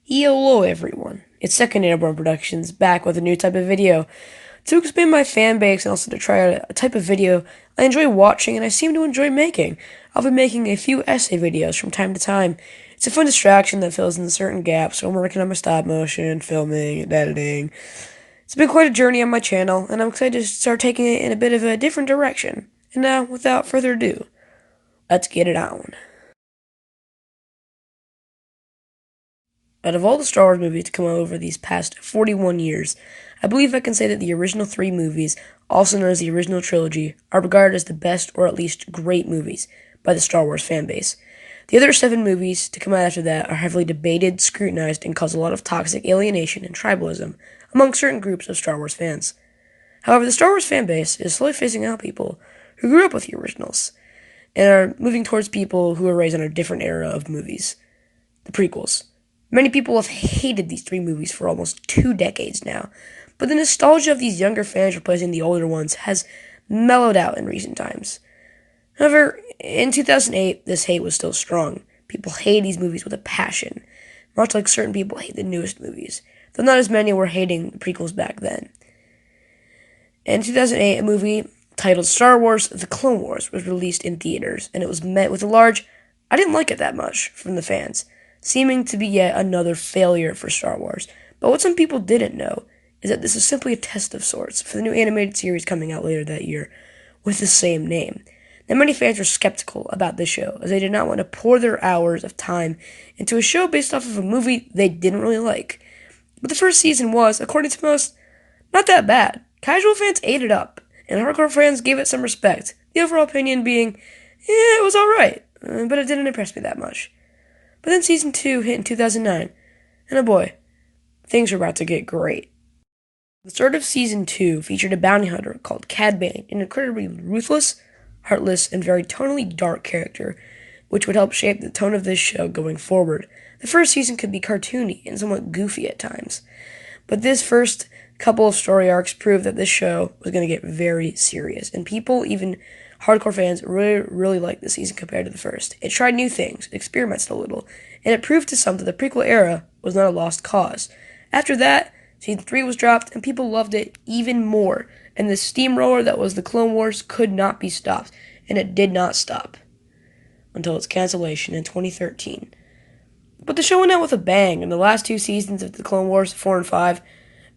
Hello everyone, it's Second Airborne Productions back with a new type of video to expand my fan base and also to try out a type of video I enjoy watching and I seem to enjoy making. I'll be making a few essay videos from time to time. It's a fun distraction that fills in certain gaps when I'm working on my stop motion, filming, and editing. It's been quite a journey on my channel and I'm excited to start taking it in a bit of a different direction. And now, without further ado, let's get it on. Out of all the Star Wars movies to come out over these past 41 years, I believe I can say that the original three movies, also known as the original trilogy, are regarded as the best or at least great movies by the Star Wars fanbase. The other 7 movies to come out after that are heavily debated, scrutinized, and cause a lot of toxic alienation and tribalism among certain groups of Star Wars fans. However, the Star Wars fanbase is slowly phasing out people who grew up with the originals and are moving towards people who were raised in a different era of movies, the prequels. Many people have hated these 3 movies for almost 2 decades now, but the nostalgia of these younger fans replacing the older ones has mellowed out in recent times. However, in 2008, this hate was still strong. People hated these movies with a passion, much like certain people hate the newest movies, though not as many were hating the prequels back then. In 2008, a movie titled Star Wars The Clone Wars was released in theaters, and it was met with a large, "I didn't like it that much," from the fans, seeming to be yet another failure for Star Wars. But what some people didn't know is that this is simply a test of sorts for the new animated series coming out later that year with the same name. Now, many fans were skeptical about this show, as they did not want to pour their hours of time into a show based off of a movie they didn't really like. But the first season was, according to most, not that bad. Casual fans ate it up, and hardcore fans gave it some respect, the overall opinion being, it was alright, but it didn't impress me that much. But then Season 2 hit in 2009, and oh boy, things were about to get great. The start of Season 2 featured a bounty hunter called Cad Bane, an incredibly ruthless, heartless, and very tonally dark character, which would help shape the tone of this show going forward. The first season could be cartoony and somewhat goofy at times, but this first couple of story arcs proved that this show was going to get very serious, and people, even hardcore fans, really liked the season compared to the first. It tried new things, experimented a little, and it proved to some that the prequel era was not a lost cause. After that, Season 3 was dropped, and people loved it even more, and the steamroller that was the Clone Wars could not be stopped, and it did not stop until its cancellation in 2013. But the show went out with a bang, and the last 2 seasons of the Clone Wars, 4 and 5,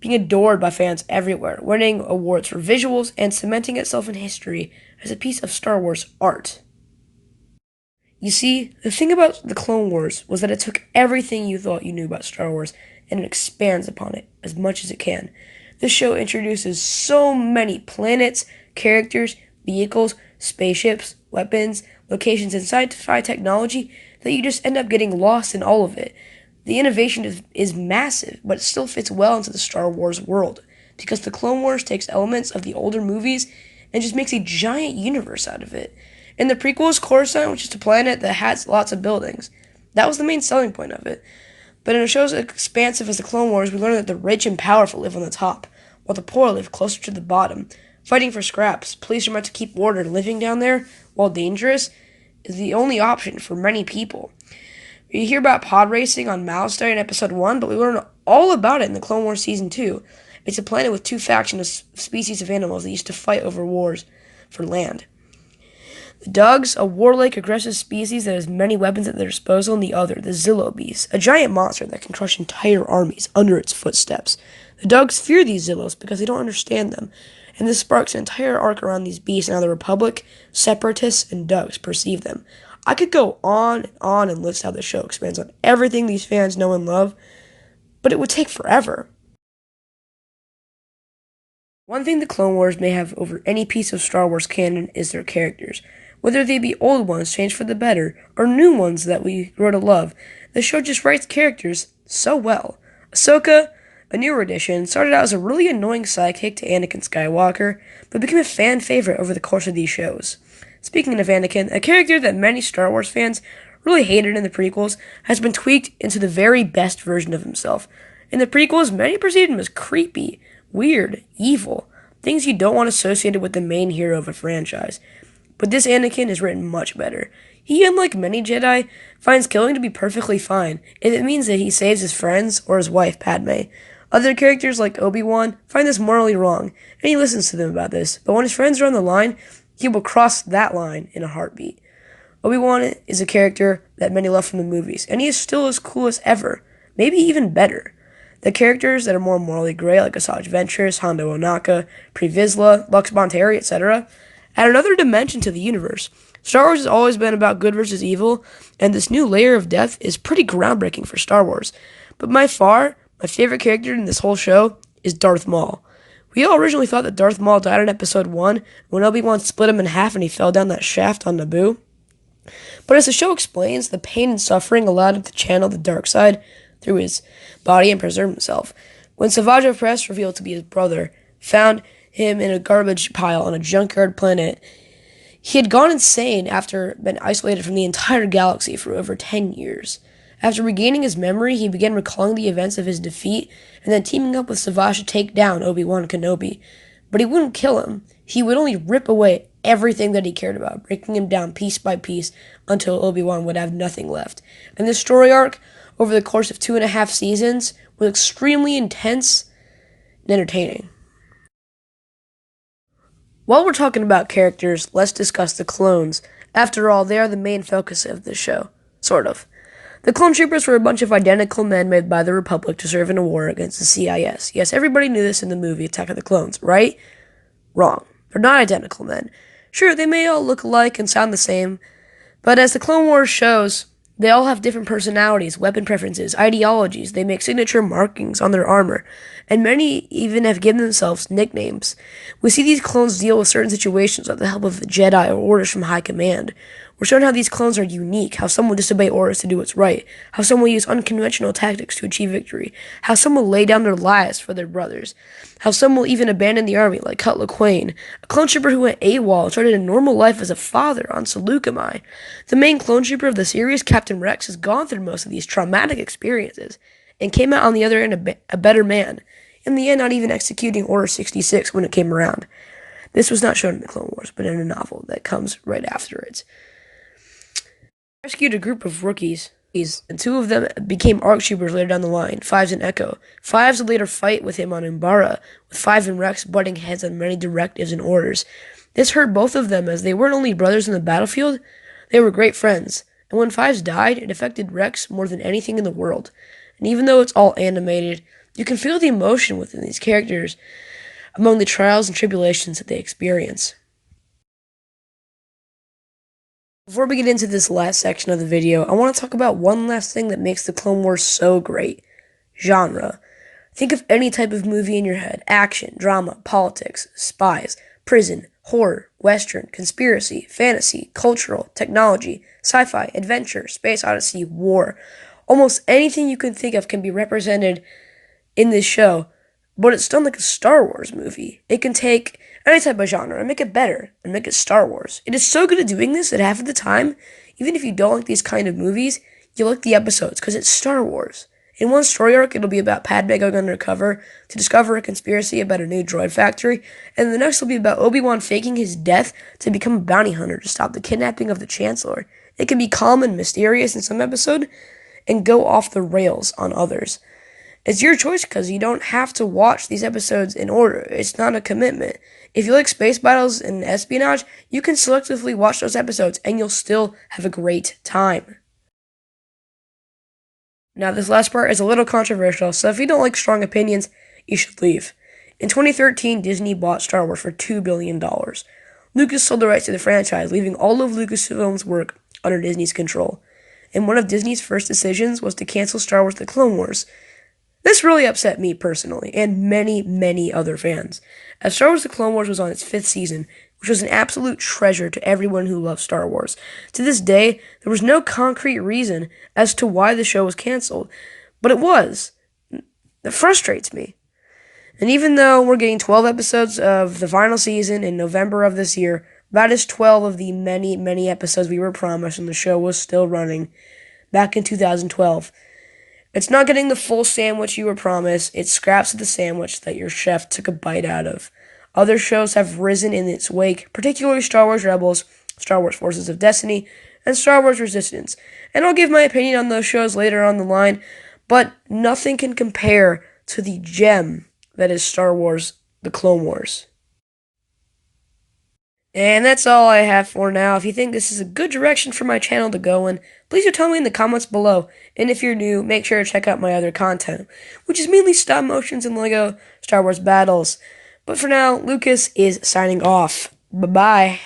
being adored by fans everywhere, winning awards for visuals and cementing itself in history as a piece of Star Wars art. You see, the thing about the Clone Wars was that it took everything you thought you knew about Star Wars and it expands upon it as much as it can. This show introduces so many planets, characters, vehicles, spaceships, weapons, locations, and sci-fi technology that you just end up getting lost in all of it. The innovation is massive, but it still fits well into the Star Wars world, because the Clone Wars takes elements of the older movies and just makes a giant universe out of it. In the prequels, Coruscant, which is a planet that has lots of buildings, that was the main selling point of it. But in a show as expansive as the Clone Wars, we learn that the rich and powerful live on the top, while the poor live closer to the bottom, fighting for scraps. Police are meant to keep order. Living down there, while dangerous, is the only option for many people. We hear about pod racing on Malastare in Episode 1, but we learn all about it in the Clone Wars Season 2. It's a planet with 2 factions of species of animals that used to fight over wars for land. The Dogs, a warlike, aggressive species that has many weapons at their disposal, and the other, the Zillo Beast, a giant monster that can crush entire armies under its footsteps. The Dogs fear these Zillos because they don't understand them, and this sparks an entire arc around these beasts and how the Republic, Separatists, and Dogs perceive them. I could go on and list how the show expands on everything these fans know and love, but it would take forever. One thing the Clone Wars may have over any piece of Star Wars canon is their characters. Whether they be old ones changed for the better, or new ones that we grow to love, the show just writes characters so well. Ahsoka, a newer addition, started out as a really annoying sidekick to Anakin Skywalker, but became a fan favorite over the course of these shows. Speaking of Anakin, a character that many Star Wars fans really hated in the prequels has been tweaked into the very best version of himself. In the prequels, many perceived him as creepy, weird, evil, things you don't want associated with the main hero of a franchise. but this Anakin is written much better. He, unlike many Jedi, finds killing to be perfectly fine if it means that he saves his friends or his wife, Padme. Other characters like Obi-Wan find this morally wrong, and he listens to them about this, but when his friends are on the line, he will cross that line in a heartbeat. Obi-Wan is a character that many love from the movies, and he is still as cool as ever, maybe even better. The characters that are more morally gray, like Asajj Ventress, Hondo Ohnaka, Pre Vizsla, Lux Bonteri, etc., add another dimension to the universe. Star Wars has always been about good versus evil, and this new layer of death is pretty groundbreaking for Star Wars. But by far, my favorite character in this whole show is Darth Maul. We all originally thought that Darth Maul died in Episode 1 when Obi-Wan split him in half and he fell down that shaft on Naboo. But as the show explains, the pain and suffering allowed him to channel the dark side through his body and preserve himself. When Savage Opress, revealed to be his brother, found him in a garbage pile on a junkyard planet, he had gone insane after being isolated from the entire galaxy for over 10 years. After regaining his memory, he began recalling the events of his defeat and then teaming up with Savage to take down Obi-Wan Kenobi. But he wouldn't kill him. He would only rip away everything that he cared about, breaking him down piece by piece until Obi-Wan would have nothing left. And this story arc, over the course of 2.5 seasons, was extremely intense and entertaining. While we're talking about characters, let's discuss the clones. After all, they are the main focus of this show. Sort of. The clone troopers were a bunch of identical men made by the Republic to serve in a war against the CIS. Yes, everybody knew this in the movie Attack of the Clones, right? Wrong. They're not identical men. Sure, they may all look alike and sound the same, but as the Clone Wars shows, they all have different personalities, weapon preferences, ideologies. They make signature markings on their armor, and many even have given themselves nicknames. We see these clones deal with certain situations with the help of the Jedi or orders from high command. We're shown how these clones are unique, how some will disobey orders to do what's right, how some will use unconventional tactics to achieve victory, how some will lay down their lives for their brothers, how some will even abandon the army, like Cut Lawquane, a clone trooper who went AWOL and started a normal life as a father on Seleucami. The main clone trooper of the series, Captain Rex, has gone through most of these traumatic experiences and came out on the other end a better man, in the end not even executing Order 66 when it came around. This was not shown in the Clone Wars, but in a novel that comes right after it. Rescued a group of rookies, and 2 of them became ARC troopers later down the line, Fives and Echo. Fives would later fight with him on Umbara, with Five and Rex butting heads on many directives and orders. This hurt both of them, as they weren't only brothers in the battlefield, they were great friends. And when Fives died, it affected Rex more than anything in the world. And even though it's all animated, you can feel the emotion within these characters among the trials and tribulations that they experience. Before we get into this last section of the video, I want to talk about one last thing that makes the Clone Wars so great. Genre. Think of any type of movie in your head. Action, drama, politics, spies, prison, horror, western, conspiracy, fantasy, cultural, technology, sci-fi, adventure, space odyssey, war. Almost anything you can think of can be represented in this show, but it's done like a Star Wars movie. It can take any type of genre and make it better and make it Star Wars. It is so good at doing this that half of the time, even if you don't like these kind of movies, you like the episodes because it's Star Wars. In one story arc, it'll be about Padme going undercover to discover a conspiracy about a new droid factory, and the next will be about Obi-Wan faking his death to become a bounty hunter to stop the kidnapping of the Chancellor. It can be calm and mysterious in some episodes and go off the rails on others. It's your choice because you don't have to watch these episodes in order. It's not a commitment. If you like space battles and espionage, you can selectively watch those episodes and you'll still have a great time. Now, this last part is a little controversial, so if you don't like strong opinions, you should leave. In 2013, Disney bought Star Wars for $2 billion. Lucas sold the rights to the franchise, leaving all of Lucasfilm's work under Disney's control. And one of Disney's first decisions was to cancel Star Wars The Clone Wars. This really upset me personally, and many, many other fans, as Star Wars The Clone Wars was on its 5th season, which was an absolute treasure to everyone who loves Star Wars. To this day, there was no concrete reason as to why the show was canceled, but it was. It frustrates me. And even though we're getting 12 episodes of the final season in November of this year, that is 12 of the many, many episodes we were promised when the show was still running back in 2012. It's not getting the full sandwich you were promised. It's scraps of the sandwich that your chef took a bite out of. Other shows have risen in its wake, particularly Star Wars Rebels, Star Wars Forces of Destiny, and Star Wars Resistance. And I'll give my opinion on those shows later on the line, but nothing can compare to the gem that is Star Wars The Clone Wars. And that's all I have for now. If you think this is a good direction for my channel to go in, please do tell me in the comments below. And if you're new, make sure to check out my other content, which is mainly stop motions and Lego Star Wars battles. But for now, Lucas is signing off. Bye-bye.